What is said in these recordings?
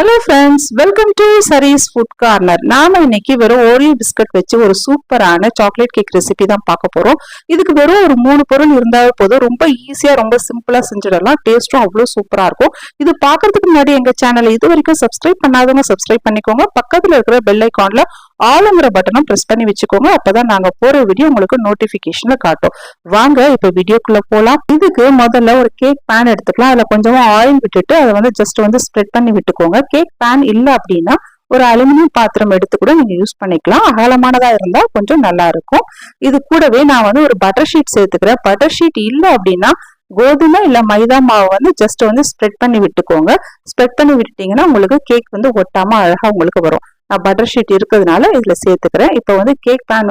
Hello friends, welcome to Sari's food corner. நாம இன்னைக்கு வெறும் ஓரியோ பிஸ்கட் வச்சு ஒரு சூப்பரான சாக்லேட் கேக் ரெசிபி தான் பார்க்க போறோம். இதுக்கு வெறும் ஒரு 3 பொருள் இருந்தாலே போதும். ரொம்ப ஈஸியா ரொம்ப சிம்பிளா செஞ்சிடலாம். டேஸ்ட்டும் அவ்வளோ சூப்பரா இருக்கும். இது பார்க்கறதுக்கு முன்னாடி எங்க சேனலை இது வரைக்கும் சப்ஸ்கிரைப் பண்ணாதவங்க சப்ஸ்கிரைப் பண்ணிக்கோங்க. பக்கத்துல இருக்கிற பெல் ஐக்கான்ல ஆளுங்கிற பட்டனும் பிரஸ் பண்ணி வச்சுக்கோங்க. அப்பதான் நாங்க போற வீடியோ உங்களுக்கு நோட்டிபிகேஷன்ல காட்டும். வாங்க இப்ப வீடியோக்குள்ள போலாம். இதுக்கு முதல்ல ஒரு கேக் பேன் எடுத்துக்கலாம். அதுல கொஞ்சமா ஆயில் விட்டுட்டு அதை ஜஸ்ட் ஸ்ப்ரெட் பண்ணி விட்டுக்கோங்க. கேக் பேன் இல்ல அப்படின்னா ஒரு அலுமினியம் பாத்திரம் எடுத்து கூட நீங்க யூஸ் பண்ணிக்கலாம். அகலமானதா இருந்தா கொஞ்சம் நல்லா இருக்கும். இது கூடவே நான் ஒரு பட்டர் ஷீட் சேர்த்துக்கிறேன். பட்டர் ஷீட் இல்ல அப்படின்னா கோதுமை இல்ல மைதா மாவு ஜஸ்ட் ஸ்ப்ரெட் பண்ணி விட்டுக்கோங்க. ஸ்ப்ரெட் பண்ணி விட்டுட்டீங்கன்னா உங்களுக்கு கேக் ஒட்டாம அழகா உங்களுக்கு வரும். நான் பட்டர் ஷீட் இருக்கிறதுனால இதுல சேர்த்துக்கிறேன். இப்போ கேக் பேன்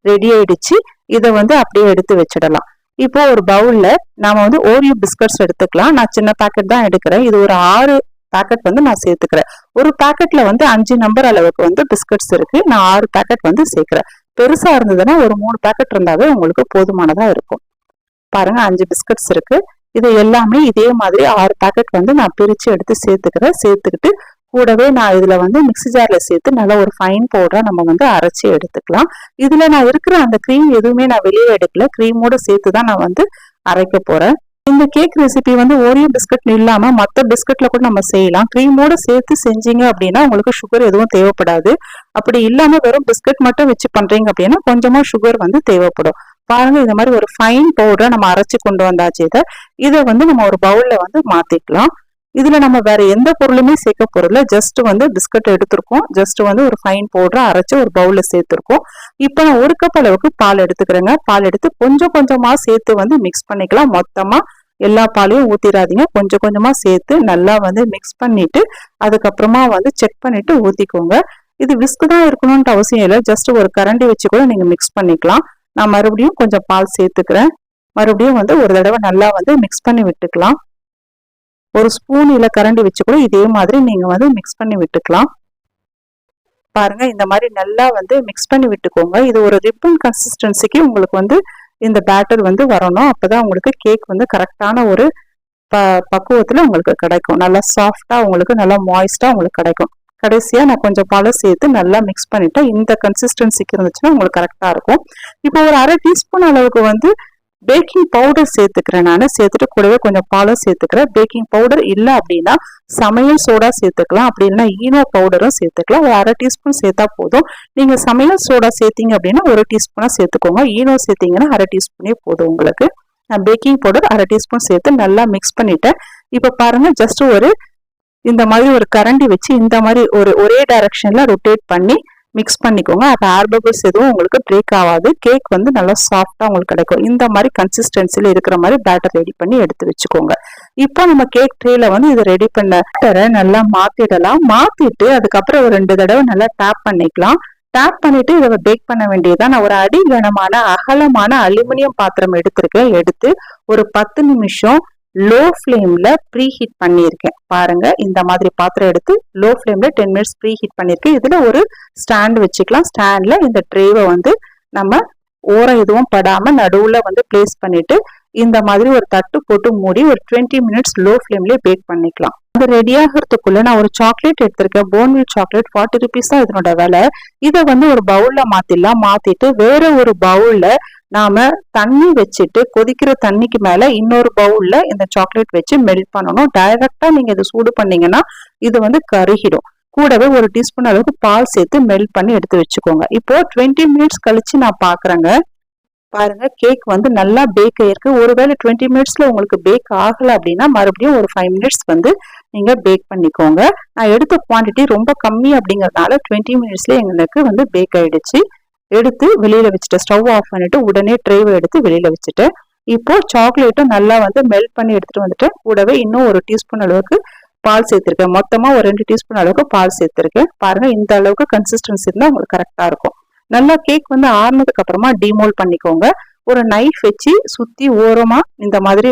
ரெடி ஆயிடுச்சு. இதை அப்படியே எடுத்து வச்சிடலாம். இப்போ ஒரு பவுல்ல நாம ஓரியோ பிஸ்கட்ஸ் எடுத்துக்கலாம். நான் சின்ன பேக்கெட் தான் எடுக்கிறேன். இது ஒரு 6 பேக்கெட் நான் சேர்த்துக்கிறேன். ஒரு பேக்கெட்ல 5 நம்பர் அளவுக்கு பிஸ்கட்ஸ் இருக்கு. நான் 6 பேக்கெட் சேர்க்கிறேன். பெருசா இருந்ததுன்னா ஒரு 3 பேக்கெட் இருந்தாவே உங்களுக்கு போதுமானதா இருக்கும். பாருங்க, 5 பிஸ்கட்ஸ் இருக்கு. இது எல்லாமே இதே மாதிரி 6 பேக்கெட் நான் பிரிச்சு எடுத்து சேர்த்துக்கிறேன். சேர்த்துக்கிட்டு கூடவே நான் இதுல மிக்ஸி ஜார்ல சேர்த்து நல்லா ஒரு ஃபைன் பவுடரா நம்ம அரைச்சி எடுத்துக்கலாம். இதுல நான் இருக்கிற அந்த கிரீம் எதுவுமே நான் வெளியே எடுக்கல. கிரீமோட சேர்த்து தான் நான் அரைக்க போறேன். இந்த கேக் ரெசிபி ஓரியோ பிஸ்கட் இல்லாம மற்ற பிஸ்கட்ல கூட நம்ம செய்யலாம். கிரீமோட சேர்த்து செஞ்சீங்க அப்படின்னா உங்களுக்கு சுகர் எதுவும் தேவைப்படாது. அப்படி இல்லாம வெறும் பிஸ்கட் மட்டும் வச்சு பண்றீங்க அப்படின்னா கொஞ்சமா சுகர் தேவைப்படும். பாருங்க, இந்த மாதிரி ஒரு ஃபைன் பவுடரை நம்ம அரைச்சு கொண்டு வந்தாச்சு. இதை நம்ம ஒரு பவுல்ல மாத்திக்கலாம். இதுல நம்ம வேற எந்த பொருளுமே சேர்க்க போறதுல, ஜஸ்ட் பிஸ்கட் எடுத்திருக்கோம். ஜஸ்ட் ஒரு ஃபைன் பவுடரை அரைச்சு ஒரு பவுல்ல சேர்த்திருக்கோம். இப்போ நான் 1 கப் அளவுக்கு பால் எடுத்துக்கிறேங்க. பால் எடுத்து கொஞ்சம் கொஞ்சமா சேர்த்து மிக்ஸ் பண்ணிக்கலாம். மொத்தமா எல்லா பாலையும் ஊத்திடாதீங்க. கொஞ்சம் கொஞ்சமா சேர்த்து நல்லா மிக்ஸ் பண்ணிட்டு அதுக்கப்புறமா செக் பண்ணிட்டு ஊத்திக்கோங்க. இது விஸ்க் தான் இருக்கணும்னு அவசியம் இல்லை. ஜஸ்ட் ஒரு கரண்டி வச்சு கூட நீங்க மிக்ஸ் பண்ணிக்கலாம். நான் மறுபடியும் கொஞ்சம் பால் சேர்த்துக்கிறேன். மறுபடியும் ஒரு தடவை நல்லா மிக்ஸ் பண்ணி விட்டுக்கலாம். ஒரு ஸ்பூன் இல்ல கரண்டி வச்சு கூட இதே மாதிரி நீங்க மிக்ஸ் பண்ணி விட்டுக்கலாம். பாருங்க, இந்த மாதிரி நல்லா மிக்ஸ் பண்ணி விட்டுக்கோங்க. இது ஒரு ரிப்பன் கன்சிஸ்டன்சிக்கு உங்களுக்கு இந்த பேட்டர் வரணும். அப்பதான் உங்களுக்கு கேக் கரெக்டான ஒரு பக்குவத்துல உங்களுக்கு கிடைக்கும். நல்லா சாஃப்டா உங்களுக்கு நல்லா மாய்ஸ்டா உங்களுக்கு கிடைக்கும். கடைசியா நான் கொஞ்சம் பாலை சேர்த்து நல்லா மிக்ஸ் பண்ணிட்டேன். இந்த கன்சிஸ்டன்சிக்கு இருந்துச்சுன்னா உங்களுக்கு கரெக்டா இருக்கும். இப்போ ஒரு 1/2 டீஸ்பூன் அளவுக்கு பேக்கிங் பவுடர் சேர்த்துக்கிறேன். நான் சேர்த்துட்டு கூடவே கொஞ்சம் பாலும் சேர்த்துக்கிறேன். பேக்கிங் பவுடர் இல்லை அப்படின்னா சமையல் சோடா சேர்த்துக்கலாம். அப்படி இல்லைன்னா ஈனோ பவுடரும் சேர்த்துக்கலாம். ஒரு 1/2 டீஸ்பூன் சேர்த்தா போதும். நீங்க சமையல் சோடா சேர்த்தீங்க அப்படின்னா 1 டீஸ்பூனா சேர்த்துக்கோங்க. ஈனோ சேர்த்தீங்கன்னா 1/2 டீஸ்பூனே போதும் உங்களுக்கு. நான் பேக்கிங் பவுடர் 1/2 டீஸ்பூன் சேர்த்து நல்லா மிக்ஸ் பண்ணிட்டேன். இப்ப பாருங்க, ஜஸ்ட் இந்த மாதிரி ஒரு கரண்டி வச்சு இந்த மாதிரி ஒரே டைரக்ஷன்ல ரொட்டேட் பண்ணி மிக்ஸ் பண்ணிக்கோங்க. அப்போ ஏர் பபிள்ஸ் எதுவும் உங்களுக்கு பிரேக் ஆகாது. கேக் நல்லா சாஃப்டா உங்களுக்கு கிடைக்கும். இந்த மாதிரி கன்சிஸ்டன்சில இருக்கிற மாதிரி பேட்டர் ரெடி பண்ணி எடுத்து வச்சுக்கோங்க. இப்போ நம்ம கேக் ட்ரேல இதை ரெடி பண்ண பேட்டரை நல்லா மாத்திடலாம். மாத்திட்டு அதுக்கப்புறம் ஒரு 2 தடவை நல்லா டேப் பண்ணிக்கலாம். டேப் பண்ணிட்டு இதை பேக் பண்ண வேண்டியதுதான். நான் ஒரு அடிகனமான அகலமான அலுமினியம் பாத்திரம் எடுத்திருக்கேன். எடுத்து ஒரு 10 நிமிஷம் லோ ஃப்ளேம்ல ப்ரீ ஹீட் பண்ணியிருக்கேன். பாருங்க, இந்த மாதிரி பாத்திரம் எடுத்து லோ ஃப்ளேம்ல 10 மினிட்ஸ் ப்ரீ ஹீட் பண்ணியிருக்கேன். இதுல ஒரு ஸ்டாண்ட் வச்சுக்கலாம். ஸ்டாண்ட்ல இந்த ட்ரேவை நம்ம ஓரம் எதுவும் படாம நடுவுல பிளேஸ் பண்ணிட்டு இந்த மாதிரி ஒரு தட்டு போட்டு மூடி ஒரு 20 மினிட்ஸ் லோ ஃப்ளேம்லயே பேக் பண்ணிக்கலாம். அது ரெடி ஆகிறதுக்குள்ள நான் ஒரு சாக்லேட் எடுத்திருக்கேன். போர்ன்வில் சாக்லேட் 40 ருபீஸ் தான் இதனோட விலை. இதை ஒரு பவுல்ல மாத்திடலாம். மாத்திட்டு வேற ஒரு பவுல்ல நாம தண்ணி வச்சுட்டு கொதிக்கிற தண்ணிக்கு மேல இன்னொரு பவுல்ல இந்த சாக்லேட் வச்சு மெல்ட் பண்ணணும். டைரக்டா நீங்க இதை சூடு பண்ணீங்கன்னா இது கருகிடும். கூடவே 1 டீஸ்பூன் அளவுக்கு பால் சேர்த்து மெல்ட் பண்ணி எடுத்து வச்சுக்கோங்க. இப்போ 20 மினிட்ஸ் கழிச்சு நான் பாக்குறேங்க. பாருங்க, கேக் நல்லா பேக் ஆயிருக்கு. ஒருவேளை 20 மினிட்ஸ்ல உங்களுக்கு பேக் ஆகல அப்படின்னா மறுபடியும் ஒரு 5 மினிட்ஸ் நீங்க பேக் பண்ணிக்கோங்க. நான் எடுத்த குவான்டிட்டி ரொம்ப கம்மி அப்படிங்கறதுனால 20 மினிட்ஸ்ல எங்களுக்கு பேக் ஆயிடுச்சு. எடுத்து வெளியில வச்சுட்டு ஸ்டவ் ஆஃப் பண்ணிட்டு உடனே ட்ரேவை எடுத்து வெளியில வச்சுட்டு இப்போ சாக்லேட்டும் நல்லா மெல்ட் பண்ணி எடுத்துட்டு வந்துட்டு கூடவே இன்னும் 1 டீஸ்பூன் அளவுக்கு பால் சேர்த்திருக்கேன். மொத்தமா ஒரு 2 டீஸ்பூன் அளவுக்கு பால் சேர்த்திருக்கேன். பாருங்க, இந்த அளவுக்கு கன்சிஸ்டன்சி இருந்தா உங்களுக்கு கரெக்டா இருக்கும். நல்லா கேக் ஆறுனதுக்கு அப்புறமா டிமோல்ட் பண்ணிக்கோங்க. ஒரு நைஃப் வச்சு சுத்தி ஓரமா இந்த மாதிரி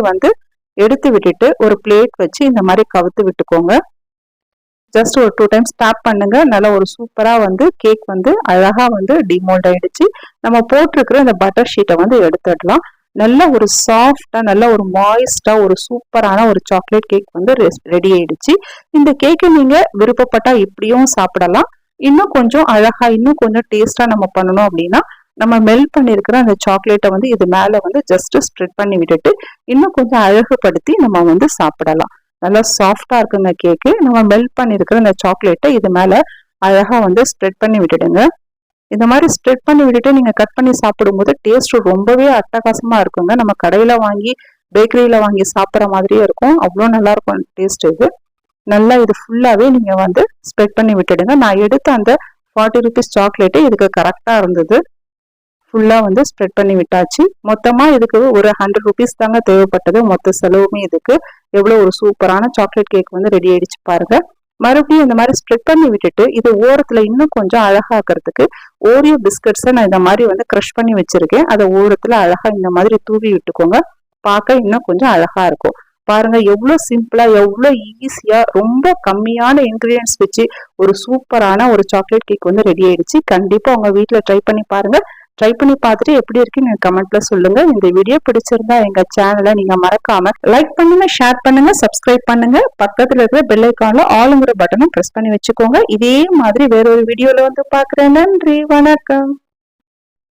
எடுத்து விட்டுட்டு ஒரு பிளேட் வச்சு இந்த மாதிரி கவுத்து விட்டுக்கோங்க. ஜஸ்ட் ஒரு 2 டைம்ஸ் டேப் பண்ணுங்க. நல்லா ஒரு சூப்பரா கேக் அழகா டிமோல்ட் ஆயிடுச்சு. நம்ம போட்டிருக்கிற இந்த பட்டர் ஷீட்டை எடுத்துடலாம். நல்ல ஒரு சாஃப்டா நல்ல ஒரு மாய்ஸ்டா ஒரு சூப்பரான ஒரு சாக்லேட் கேக் வந்து ரெடி ஆயிடுச்சு. இந்த கேக்கை நீங்க விருப்பப்பட்டா இப்படியும் சாப்பிடலாம். இன்னும் கொஞ்சம் அழகா இன்னும் கொஞ்சம் டேஸ்டா நம்ம பண்ணணும் அப்படின்னா நம்ம மெல்ட் பண்ணிருக்கிற அந்த சாக்லேட்டை வந்து இது மேல வந்து ஜஸ்ட் ஸ்ப்ரெட் பண்ணி விட்டுட்டு இன்னும் கொஞ்சம் அழகுபடுத்தி நம்ம வந்து சாப்பிடலாம். நல்லா சாஃப்டா இருக்குங்க கேக்கு. நம்ம மெல்ட் பண்ணிருக்கிற அந்த சாக்லேட்டை இது மேல அழகா வந்து ஸ்ப்ரெட் பண்ணி விட்டுடுங்க. இந்த மாதிரி ஸ்ப்ரெட் பண்ணி விட்டுட்டு நீங்க கட் பண்ணி சாப்பிடும்போது டேஸ்ட் ரொம்பவே அட்டகாசமா இருக்குங்க. நம்ம கடையில வாங்கி பேக்கரியில வாங்கி சாப்பிட்ற மாதிரியே இருக்கும். அவ்வளோ நல்லா இருக்கும் டேஸ்ட் இது. நல்லா இது ஃபுல்லாவே நீங்க வந்து ஸ்ப்ரெட் பண்ணி விட்டுடுங்க. நான் எடுத்த அந்த 40 ருபீஸ் சாக்லேட்டு இதுக்கு கரெக்டா இருந்தது. ஃபுல்லா வந்து ஸ்ப்ரெட் பண்ணி விட்டாச்சு. மொத்தமா இதுக்கு ஒரு 100 ருபீஸ் தாங்க தேவைப்பட்டது. மொத்த செலவுமே இதுக்கு. எவ்வளவு ஒரு சூப்பரான சாக்லேட் கேக் வந்து ரெடி ஆயிடுச்சு பாருங்க. மறுபடியும் இந்த மாதிரி ஸ்ப்ரெட் பண்ணி விட்டுட்டு இது ஓரத்துல இன்னும் கொஞ்சம் அழகாக்கிறதுக்கு ஓரியோ பிஸ்கட்ஸை நான் இந்த மாதிரி வந்து க்ரஷ் பண்ணி வச்சிருக்கேன். அதை ஓரத்துல அழகா இந்த மாதிரி தூவி விட்டுக்கோங்க. பார்க்க இன்னும் கொஞ்சம் அழகா இருக்கும். பாருங்க எவ்வளவு சிம்பிளா எவ்வளவு ஈஸியா ரொம்ப கம்மியான இன்கிரீடியன்ஸ் வச்சு ஒரு சூப்பரான ஒரு சாக்லேட் கேக் வந்து ரெடி ஆயிடுச்சு. கண்டிப்பா உங்க வீட்டுல ட்ரை பண்ணி பாருங்க. ட்ரை பண்ணி பார்த்துட்டு எப்படி இருக்குன்னு எனக்கு கமெண்ட்ல சொல்லுங்க. இந்த வீடியோ பிடிச்சிருந்தா எங்க சேனலை நீங்க மறக்காம லைக் பண்ணுங்க, ஷேர் பண்ணுங்க, சப்ஸ்கிரைப் பண்ணுங்க. பக்கத்துல இருக்கிற பெல் ஐகான்ல ஆளுங்கிற பட்டனும் பிரஸ் பண்ணி வச்சுக்கோங்க. இதே மாதிரி வேற ஒரு வீடியோல வந்து பாக்குறேன். நன்றி, வணக்கம்.